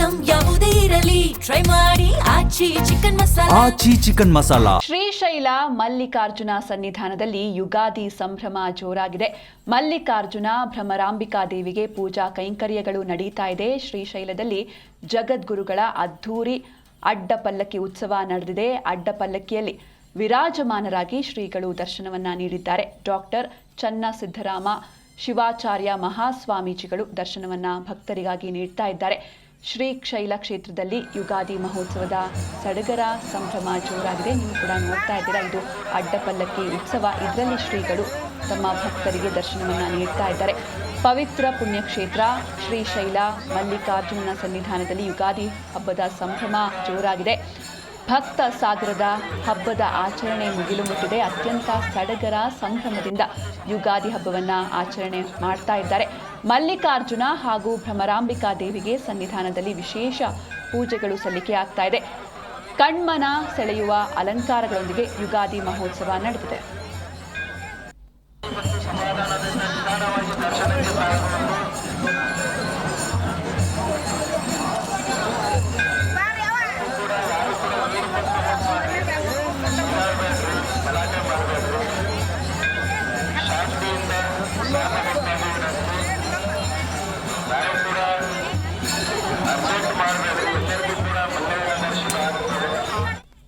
Item ಯಾವುದೇ ಇರಲಿ try ಮಾಡಿ ಆಚಿ ಚಿಕನ್ ಮಸಾಲಾ. ಶ್ರೀಶೈಲ ಮಲ್ಲಿಕಾರ್ಜುನ ಸನ್ನಿಧಾನದಲ್ಲಿ ಯುಗಾದಿ ಸಂಭ್ರಮ ಜೋರಾಗಿದೆ. ಮಲ್ಲಿಕಾರ್ಜುನ ಭ್ರಮರಾಂಬಿಕಾ ದೇವಿಗೆ ಪೂಜಾ ಕೈಂಕರ್ಯಗಳು ನಡೀತಾ ಇದೆ. ಶ್ರೀಶೈಲದಲ್ಲಿ ಜಗದ್ಗುರುಗಳ ಅದ್ಧೂರಿ ಅಡ್ಡಪಲ್ಲಕ್ಕಿ ಉತ್ಸವ ನಡೆದಿದೆ. ಅಡ್ಡಪಲ್ಲಕ್ಕಿಯಲ್ಲಿ ವಿರಾಜಮಾನರಾಗಿ ಶ್ರೀಗಳು ದರ್ಶನವನ್ನ ನೀಡಿದ್ದಾರೆ. ಡಾಕ್ಟರ್ ಚನ್ನಸಿದ್ದರಾಮ ಶಿವಾಚಾರ್ಯ ಮಹಾಸ್ವಾಮೀಜಿಗಳು ದರ್ಶನವನ್ನ ಭಕ್ತರಿಗಾಗಿ ನೀಡ್ತಾ ಇದ್ದಾರೆ. ಶ್ರೀಶೈಲ ಕ್ಷೇತ್ರದಲ್ಲಿ ಯುಗಾದಿ ಮಹೋತ್ಸವದ ಸಡಗರ ಸಂಭ್ರಮ ಜೋರಾಗಿದೆ. ನೀವು ಕೂಡ ನೋಡ್ತಾ ಇದ್ದೀರಾ, ಇದು ಅಡ್ಡಪಲ್ಲಕ್ಕಿ ಉತ್ಸವ. ಇದರಲ್ಲಿ ಶ್ರೀಗಳು ತಮ್ಮ ಭಕ್ತರಿಗೆ ದರ್ಶನವನ್ನ ನೀಡ್ತಾ ಇದ್ದಾರೆ. ಪವಿತ್ರ ಪುಣ್ಯಕ್ಷೇತ್ರ ಶ್ರೀಶೈಲ ಮಲ್ಲಿಕಾರ್ಜುನನ ಸನ್ನಿಧಾನದಲ್ಲಿ ಯುಗಾದಿ ಹಬ್ಬದ ಸಂಭ್ರಮ ಜೋರಾಗಿದೆ. ಭಕ್ತ ಸಾಗರದ ಹಬ್ಬದ ಆಚರಣೆ ಮುಗಿಲು ಮುಟ್ಟಿದೆ. ಅತ್ಯಂತ ಸಡಗರ ಸಂಭ್ರಮದಿಂದ ಯುಗಾದಿ ಹಬ್ಬವನ್ನ ಆಚರಣೆ ಮಾಡ್ತಾ ಇದ್ದಾರೆ. ಮಲ್ಲಿಕಾರ್ಜುನ ಹಾಗೂ ಭ್ರಮರಾಂಬಿಕಾ ದೇವಿಗೆ ಸನ್ನಿಧಾನದಲ್ಲಿ ವಿಶೇಷ ಪೂಜೆಗಳು ಸಲ್ಲಿಕೆ ಆಗ್ತಾ ಇದೆ. ಕಣ್ಮನ ಸೆಳೆಯುವ ಅಲಂಕಾರಗಳೊಂದಿಗೆ ಯುಗಾದಿ ಮಹೋತ್ಸವ ನಡೆದಿದೆ.